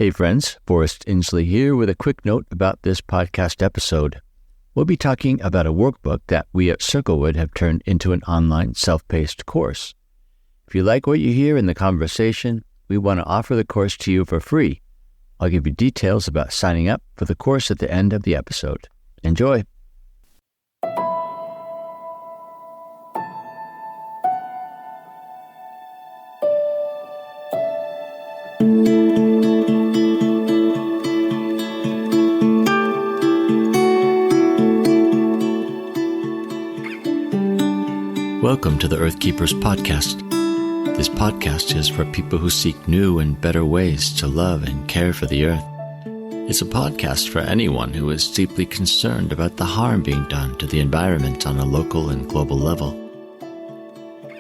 Hey friends, Forrest Inslee here with a quick note about this podcast episode. We'll be talking about a workbook that we at Circlewood have turned into an online self-paced course. If you like what you hear in the conversation, we want to offer the course to you for free. I'll give you details about signing up for the course at the end of the episode. Enjoy! Welcome to the Earthkeepers podcast. This podcast is for people who seek new and better ways to love and care for the earth. It's a podcast for anyone who is deeply concerned about the harm being done to the environment on a local and global level.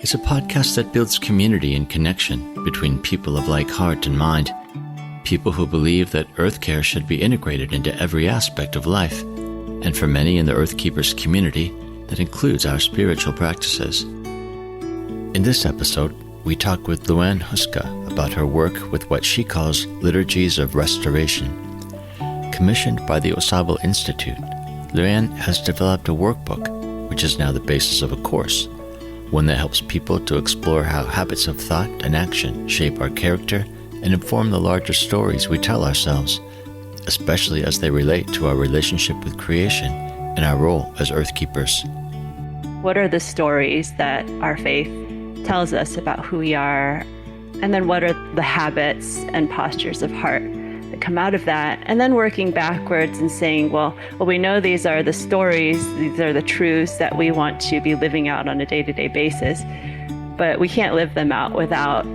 It's a podcast that builds community and connection between people of like heart and mind, people who believe that earth care should be integrated into every aspect of life, and for many in the Earthkeepers community, that includes our spiritual practices. In this episode, we talk with Liuan Huska about her work with what she calls liturgies of restoration. Commissioned by the Au Sable Institute, Liuan has developed a workbook, which is now the basis of a course, one that helps people to explore how habits of thought and action shape our character and inform the larger stories we tell ourselves, especially as they relate to our relationship with creation and our role as earthkeepers. What are the stories that our faith tells us about who we are? And then what are the habits and postures of heart that come out of that? And then working backwards and saying, well, we know these are the stories, these are the truths that we want to be living out on a day-to-day basis, but we can't live them out without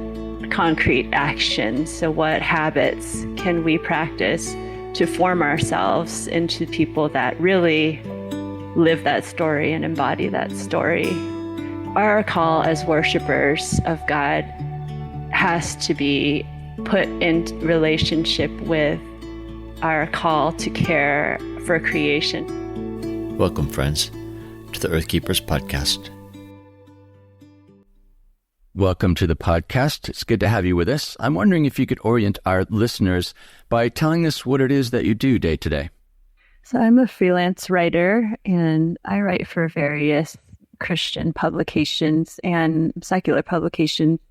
concrete action. So what habits can we practice to form ourselves into people that really live that story and embody that story? Our call as worshipers of God has to be put in relationship with our call to care for creation. Welcome, friends, to the Earthkeepers podcast. Welcome to the podcast. It's good to have you with us. I'm wondering if you could orient our listeners by telling us what it is that you do day to day. So I'm a freelance writer, and I write for various Christian publications and secular publications,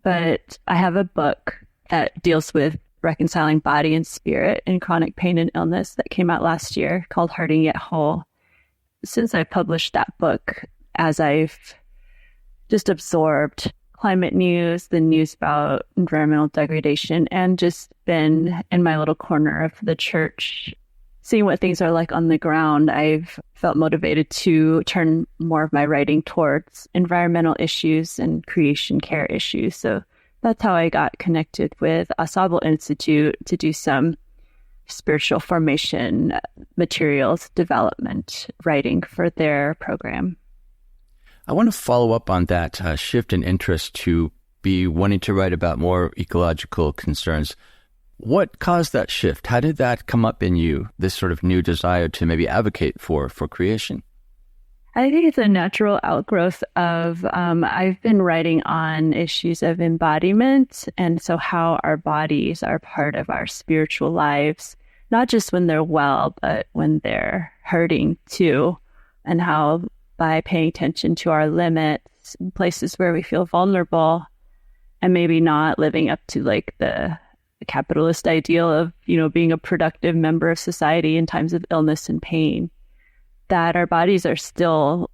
but I have a book that deals with reconciling body and spirit in chronic pain and illness that came out last year called Hurting Yet Whole. Since I published that book, as I've just absorbed climate news, the news about environmental degradation, and just been in my little corner of the church, seeing what things are like on the ground, I've felt motivated to turn more of my writing towards environmental issues and creation care issues. So that's how I got connected with Au Sable Institute to do some spiritual formation materials development writing for their program. I want to follow up on that shift in interest to be wanting to write about more ecological concerns. What caused that shift? How did that come up in you, this sort of new desire to maybe advocate for creation? I think it's a natural outgrowth of, I've been writing on issues of embodiment, and so how our bodies are part of our spiritual lives, not just when they're well, but when they're hurting too, and how by paying attention to our limits, places where we feel vulnerable, and maybe not living up to like the capitalist ideal of, being a productive member of society in times of illness and pain, that our bodies are still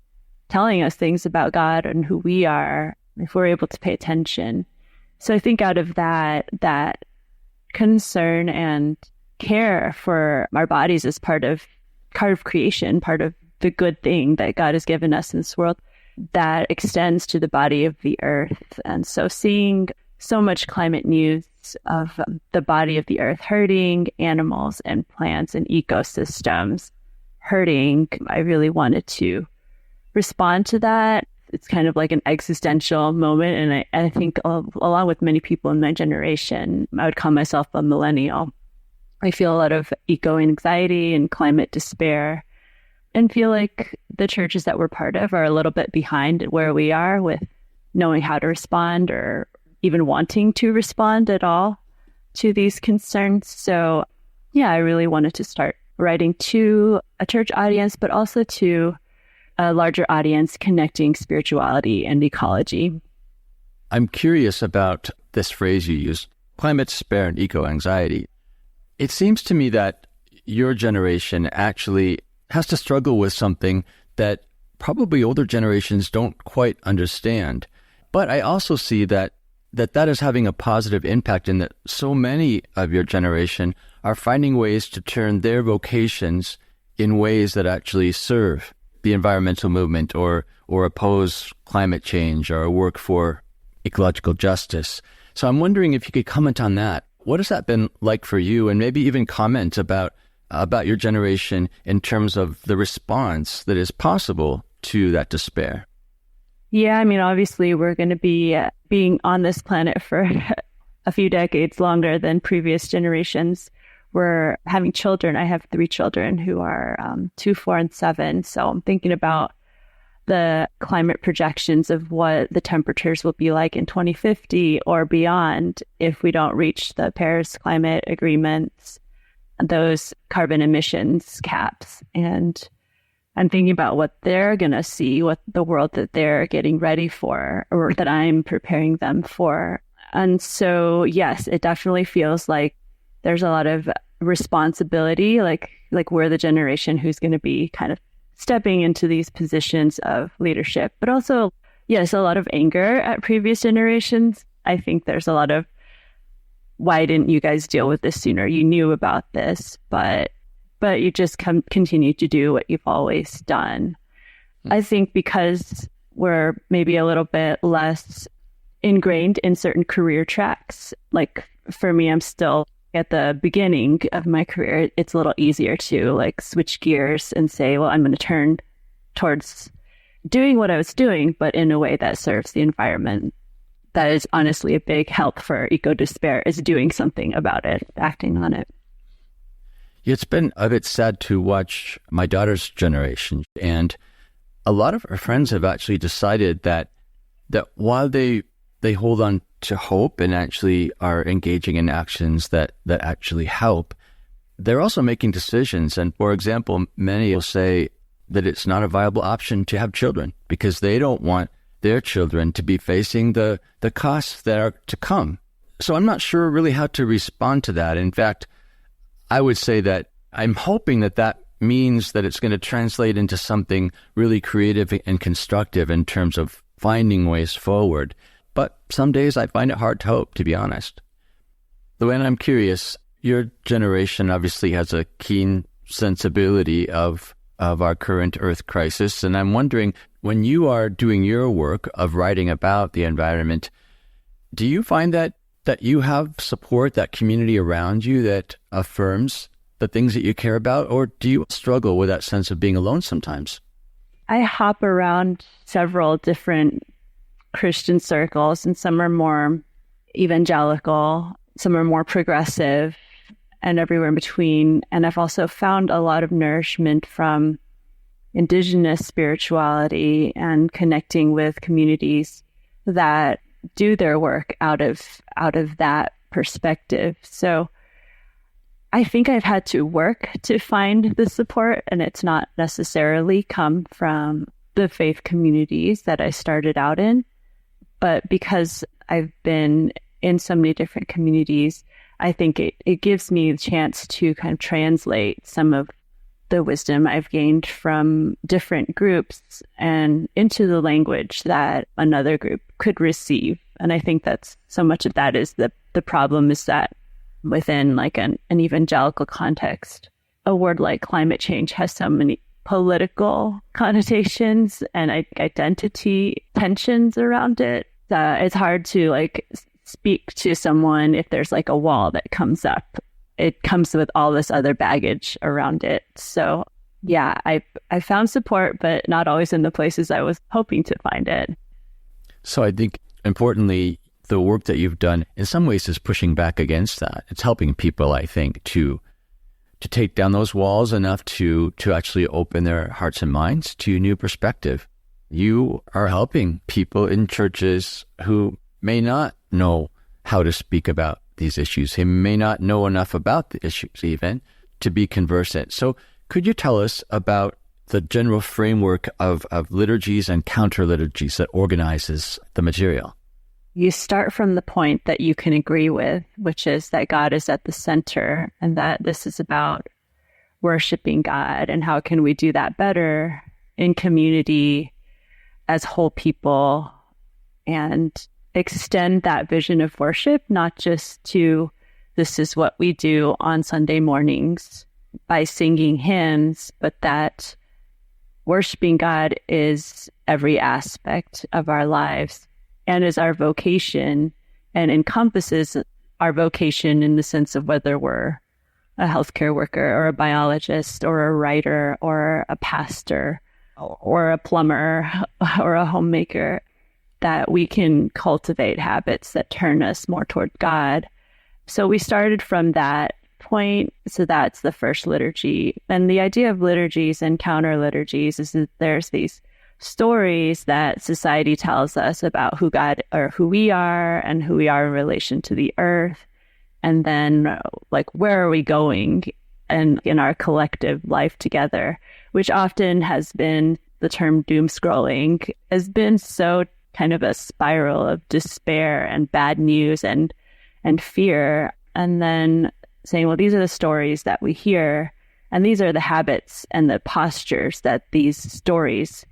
telling us things about God and who we are if we're able to pay attention. So I think out of that concern and care for our bodies as part of creation, part of the good thing that God has given us in this world, that extends to the body of the earth. And so seeing so much climate news of the body of the earth hurting, animals and plants and ecosystems hurting, I really wanted to respond to that. It's kind of like an existential moment. And I think along with many people in my generation, I would call myself a millennial. I feel a lot of eco-anxiety and climate despair, and feel like the churches that we're part of are a little bit behind where we are with knowing how to respond or even wanting to respond at all. to these concerns. So yeah, I really wanted to start writing to a church audience, but also to a larger audience, connecting spirituality and ecology. I'm curious about this phrase you used, climate despair and eco-anxiety. It seems to me that your generation actually has to struggle with something that probably older generations don't quite understand. But I also see that is having a positive impact in that so many of your generation are finding ways to turn their vocations in ways that actually serve the environmental movement or oppose climate change or work for ecological justice. So I'm wondering if you could comment on that. What has that been like for you? And maybe even comment about your generation in terms of the response that is possible to that despair. Yeah, I mean, obviously, we're going to be being on this planet for a few decades longer than previous generations. We're having children. I have 3 children who are 2, 4, and 7. So I'm thinking about the climate projections of what the temperatures will be like in 2050 or beyond if we don't reach the Paris climate agreements, those carbon emissions caps. And I'm thinking about what they're going to see, what the world that they're getting ready for, or that I'm preparing them for. And so, yes, it definitely feels like there's a lot of responsibility, like we're the generation who's going to be kind of stepping into these positions of leadership, but also, yes, a lot of anger at previous generations. I think there's a lot of, why didn't you guys deal with this sooner? You knew about this, but you just continue to do what you've always done. I think because we're maybe a little bit less ingrained in certain career tracks. Like for me, I'm still at the beginning of my career. It's a little easier to like switch gears and say, well, I'm going to turn towards doing what I was doing, but in a way that serves the environment. That is honestly a big help for eco-despair, is doing something about it, acting on it. It's been a bit sad to watch my daughter's generation, and a lot of her friends have actually decided that while they hold on to hope and actually are engaging in actions that actually help, they're also making decisions. And for example, many will say that it's not a viable option to have children because they don't want their children to be facing the costs that are to come. So I'm not sure really how to respond to that. In fact, I would say that I'm hoping that means that it's going to translate into something really creative and constructive in terms of finding ways forward. But some days I find it hard to hope, to be honest. Luann, I'm curious, your generation obviously has a keen sensibility of our current Earth crisis, and I'm wondering, when you are doing your work of writing about the environment, do you find that you have support, that community around you that affirms the things that you care about, or do you struggle with that sense of being alone sometimes? I hop around several different Christian circles, and some are more evangelical, some are more progressive, and everywhere in between. And I've also found a lot of nourishment from indigenous spirituality and connecting with communities that do their work out of that perspective. So I think I've had to work to find the support, and it's not necessarily come from the faith communities that I started out in. But because I've been in so many different communities, I think it gives me the chance to kind of translate some of the wisdom I've gained from different groups and into the language that another group could receive. And I think that's so much of that is the problem is that within like an evangelical context, a word like climate change has so many political connotations and identity tensions around it. It's hard to like speak to someone if there's like a wall that comes up. It comes with all this other baggage around it. So yeah, I found support, but not always in the places I was hoping to find it. So I think importantly, the work that you've done in some ways is pushing back against that. It's helping people, I think, to take down those walls enough to actually open their hearts and minds to new perspective. You are helping people in churches who may not know how to speak about these issues. He may not know enough about the issues even to be conversant. So could you tell us about the general framework of liturgies and counter-liturgies that organizes the material? You start from the point that you can agree with, which is that God is at the center and that this is about worshiping God. And how can we do that better in community as whole people and extend that vision of worship, not just to this is what we do on Sunday mornings by singing hymns, but that worshiping God is every aspect of our lives and is our vocation and encompasses our vocation in the sense of whether we're a healthcare worker or a biologist or a writer or a pastor or a plumber or a homemaker, that we can cultivate habits that turn us more toward God. So we started from that point. So that's the first liturgy. And the idea of liturgies and counter liturgies is that there's these stories that society tells us about who God or who we are and who we are in relation to the earth. And then like, where are we going and in our collective life together, which often has been the term doom scrolling, has been so kind of a spiral of despair and bad news and fear. And then saying, well, these are the stories that we hear, and these are the habits and the postures that these stories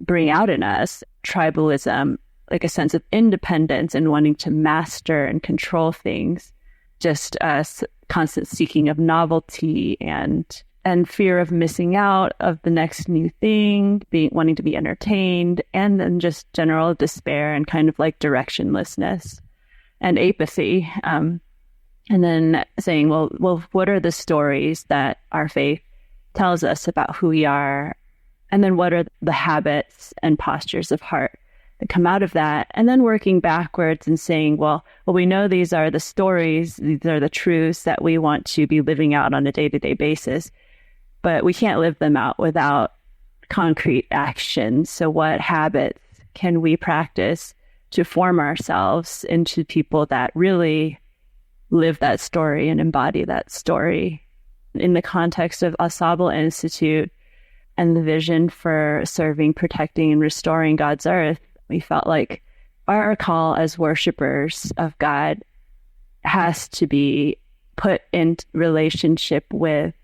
bring out in us. Tribalism, like a sense of independence and wanting to master and control things, just a constant seeking of novelty and fear of missing out of the next new thing, wanting to be entertained, and then just general despair and kind of like directionlessness and apathy. And then saying, well, what are the stories that our faith tells us about who we are? And then what are the habits and postures of heart that come out of that? And then working backwards and saying, well, we know these are the stories, these are the truths that we want to be living out on a day-to-day basis, but we can't live them out without concrete action. So what habits can we practice to form ourselves into people that really live that story and embody that story? In the context of Au Sable Institute and the vision for serving, protecting, and restoring God's earth, we felt like our call as worshipers of God has to be put in relationship with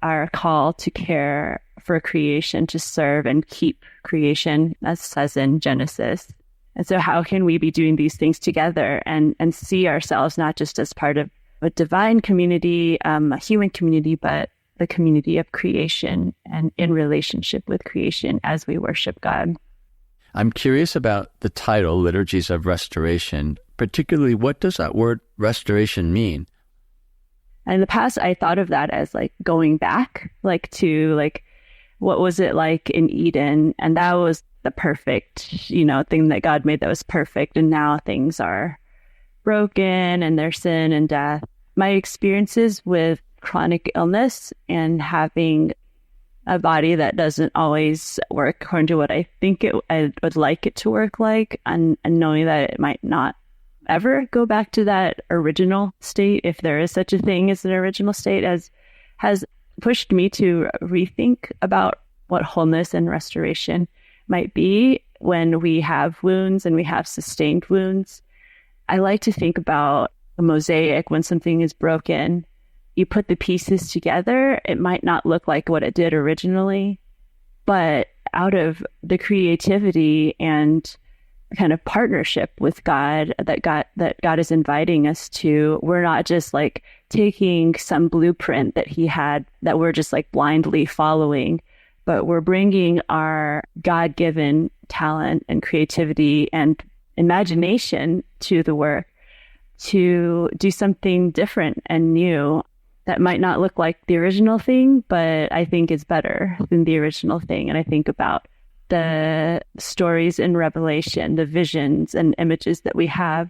our call to care for creation, to serve and keep creation, as it says in Genesis. And so how can we be doing these things together and see ourselves not just as part of a divine community, a human community, but the community of creation and in relationship with creation as we worship God? I'm curious about the title, Liturgies of Restoration. Particularly, what does that word restoration mean? In the past, I thought of that as like going back, like to like, what was it like in Eden? And that was the perfect, thing that God made that was perfect. And now things are broken and there's sin and death. My experiences with chronic illness and having a body that doesn't always work according to what I think I would like it to work like, and knowing that it might not ever go back to that original state, if there is such a thing as an original state, has pushed me to rethink about what wholeness and restoration might be when we have wounds and we have sustained wounds. I like to think about a mosaic. When something is broken, you put the pieces together, it might not look like what it did originally, but out of the creativity and kind of partnership with God that God is inviting us to, we're not just like taking some blueprint that he had that we're just like blindly following, but we're bringing our God-given talent and creativity and imagination to the work to do something different and new that might not look like the original thing, but I think is better than the original thing. And I think about the stories in Revelation, the visions and images that we have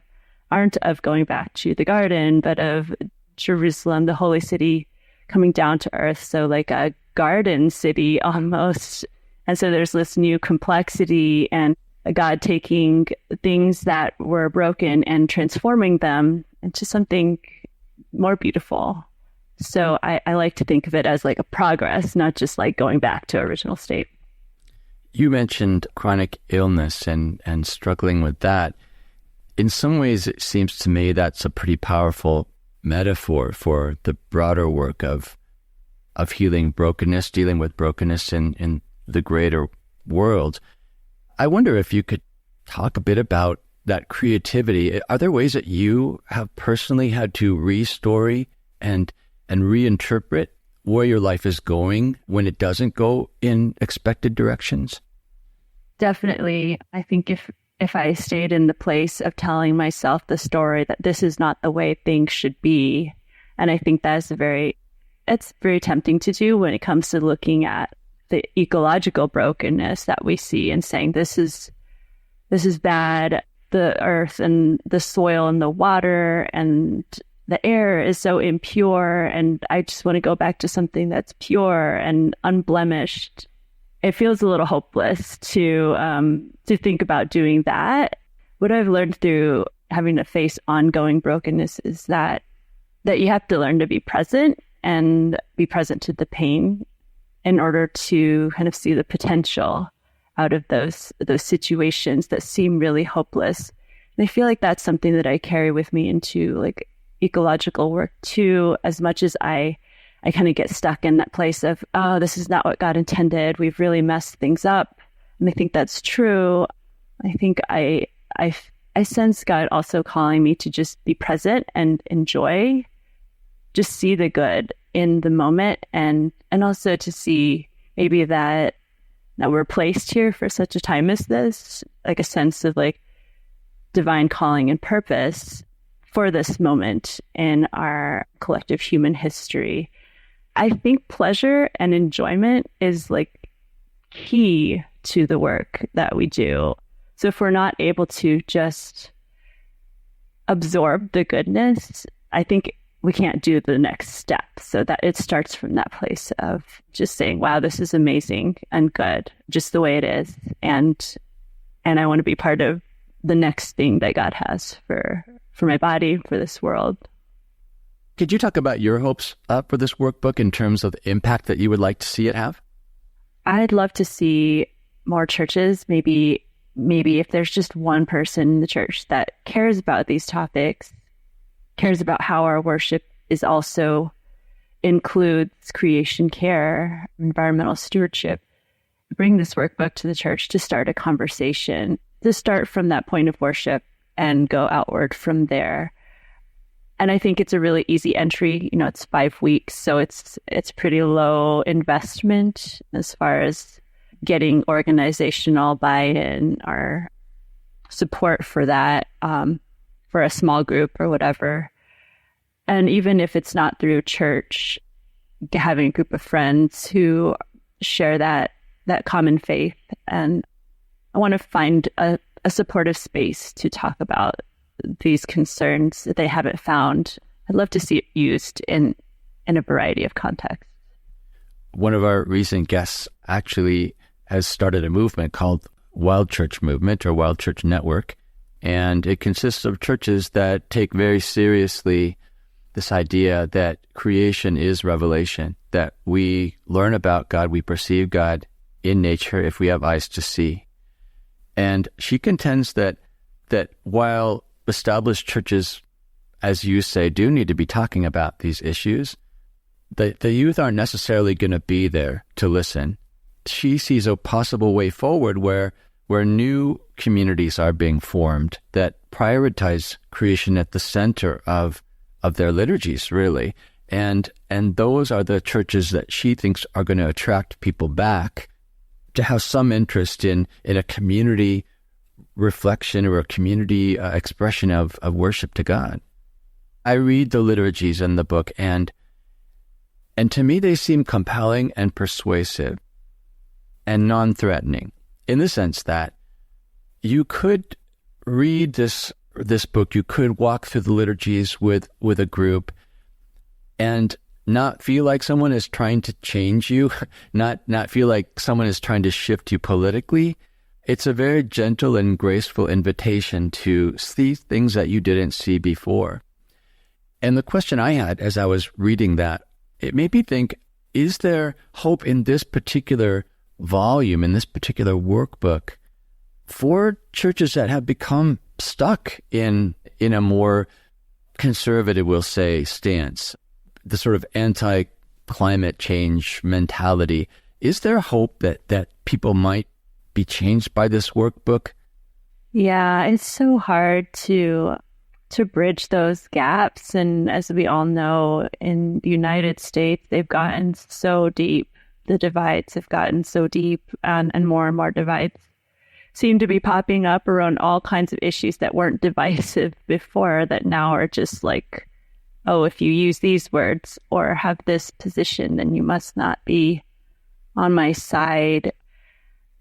aren't of going back to the garden, but of Jerusalem, the holy city, coming down to earth. So like a garden city almost. And so there's this new complexity and God taking things that were broken and transforming them into something more beautiful. So I like to think of it as like a progress, not just like going back to original state. You mentioned chronic illness and struggling with that. In some ways, it seems to me that's a pretty powerful metaphor for the broader work of healing brokenness, dealing with brokenness in the greater world. I wonder if you could talk a bit about that creativity. Are there ways that you have personally had to re-story and reinterpret where your life is going when it doesn't go in expected directions? Definitely. I think if I stayed in the place of telling myself the story that this is not the way things should be, and I think that's it's very tempting to do when it comes to looking at the ecological brokenness that we see and saying this is bad. The earth and the soil and the water and the air is so impure, and I just want to go back to something that's pure and unblemished. It feels a little hopeless to think about doing that. What I've learned through having to face ongoing brokenness is that you have to learn to be present and be present to the pain in order to kind of see the potential out of those situations that seem really hopeless. And I feel like that's something that I carry with me into like ecological work too, as much as I kind of get stuck in that place of, oh, this is not what God intended. We've really messed things up. And I think that's true. I think I sense God also calling me to just be present and enjoy, just see the good in the moment, and also to see maybe that we're placed here for such a time as this, like a sense of like divine calling and purpose for this moment in our collective human history. I think pleasure and enjoyment is like key to the work that we do. So if we're not able to just absorb the goodness, I think we can't do the next step. So that it starts from that place of just saying, wow, this is amazing and good, just the way it is. And I want to be part of the next thing that God has for my body, for this world. Could you talk about your hopes for this workbook in terms of the impact that you would like to see it have? I'd love to see more churches, maybe if there's just one person in the church that cares about these topics, cares about how our worship is also includes creation care, environmental stewardship, bring this workbook to the church to start a conversation, to start from that point of worship and go outward from there. And I think it's a really easy entry. You know, it's 5 weeks, so it's pretty low investment as far as getting organizational buy-in or support for that, for a small group or whatever. And even if it's not through church, having a group of friends who share that common faith. And I want to find a supportive space to talk about these concerns that they haven't found. I'd love to see it used in a variety of contexts. One of our recent guests actually has started a movement called Wild Church Movement or Wild Church Network. And it consists of churches that take very seriously this idea that creation is revelation, that we learn about God, we perceive God in nature if we have eyes to see. And she contends that while established churches, as you say, do need to be talking about these issues, the youth aren't necessarily going to be there to listen. She sees a possible way forward where new communities are being formed that prioritize creation at the center of their liturgies, really. And those are the churches that she thinks are going to attract people back to have some interest in a community reflection or a community expression of worship to God. I read the liturgies in the book, and to me they seem compelling and persuasive and non-threatening, in the sense that you could read this book, you could walk through the liturgies with a group and not feel like someone is trying to change you, not feel like someone is trying to shift you politically. It's a very gentle and graceful invitation to see things that you didn't see before. And the question I had as I was reading that, it made me think, is there hope in this particular volume, in this particular workbook, for churches that have become stuck in a more conservative, we'll say, stance, the sort of anti-climate change mentality? Is there hope that people might be changed by this workbook? Yeah, it's so hard to bridge those gaps. And as we all know, in the United States, they've gotten so deep. The divides have gotten so deep, and more divides seem to be popping up around all kinds of issues that weren't divisive before, that now are just like, oh, if you use these words or have this position, then you must not be on my side.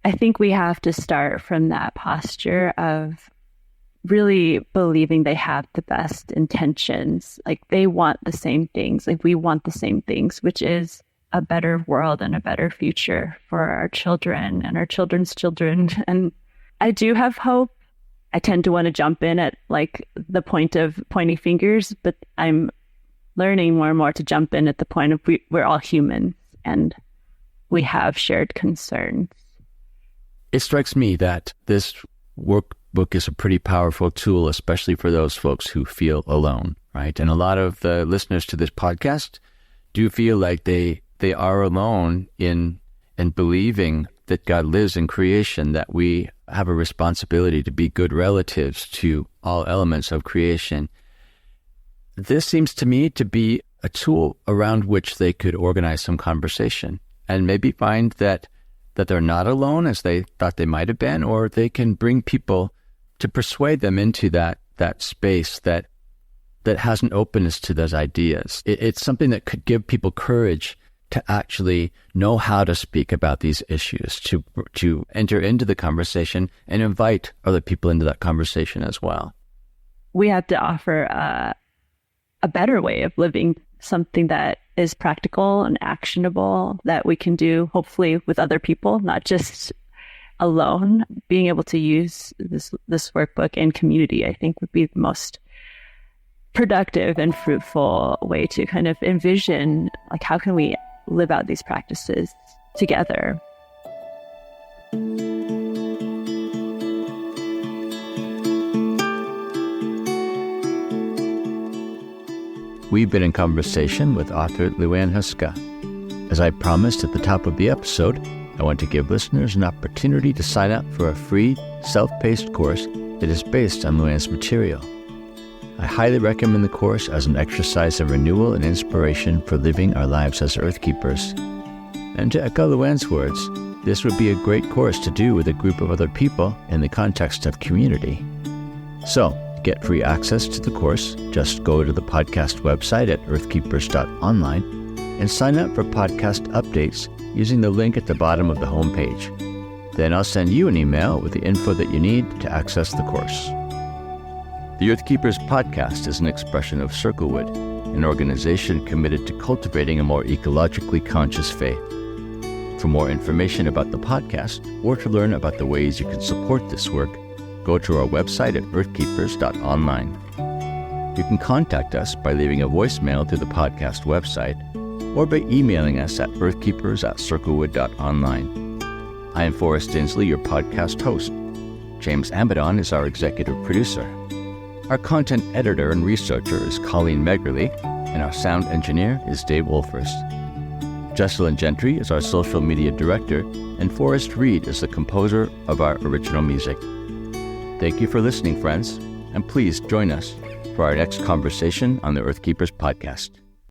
I think we have to start from that posture of really believing they have the best intentions. Like, they want the same things. Like, we want the same things, which is a better world and a better future for our children and our children's children. And I do have hope. I tend to want to jump in at like the point of pointing fingers, but I'm learning more and more to jump in at the point of we're all humans and we have shared concerns. It strikes me that this workbook is a pretty powerful tool, especially for those folks who feel alone, right? And a lot of the listeners to this podcast do feel like they are alone in believing that God lives in creation, that we have a responsibility to be good relatives to all elements of creation. This seems to me to be a tool around which they could organize some conversation and maybe find that they're not alone as they thought they might have been, or they can bring people to persuade them into that space that has an openness to those ideas. It's something that could give people courage to actually know how to speak about these issues, to enter into the conversation and invite other people into that conversation as well. We have to offer a better way of living, something that is practical and actionable, that we can do hopefully with other people, not just alone. Being able to use this workbook in community, I think, would be the most productive and fruitful way to kind of envision, like, how can we live out these practices together. We've been in conversation with author Liuan Huska. As I promised at the top of the episode, I want to give listeners an opportunity to sign up for a free, self-paced course that is based on Liuan's material. I highly recommend the course as an exercise of renewal and inspiration for living our lives as earthkeepers. And to echo Liuan's words, this would be a great course to do with a group of other people in the context of community. So, to get free access to the course, just go to the podcast website at earthkeepers.online and sign up for podcast updates using the link at the bottom of the homepage. Then I'll send you an email with the info that you need to access the course. The Earthkeepers podcast is an expression of Circlewood, an organization committed to cultivating a more ecologically conscious faith. For more information about the podcast, or to learn about the ways you can support this work, go to our website at earthkeepers.online. You can contact us by leaving a voicemail through the podcast website, or by emailing us at earthkeepers@circlewood.online. I am Forrest Dinsley, your podcast host. James Amadon is our executive producer. Our content editor and researcher is Colleen Megerly, and our sound engineer is Dave Wolfers. Jesselyn Gentry is our social media director, and Forrest Reed is the composer of our original music. Thank you for listening, friends, and please join us for our next conversation on the Earthkeepers podcast.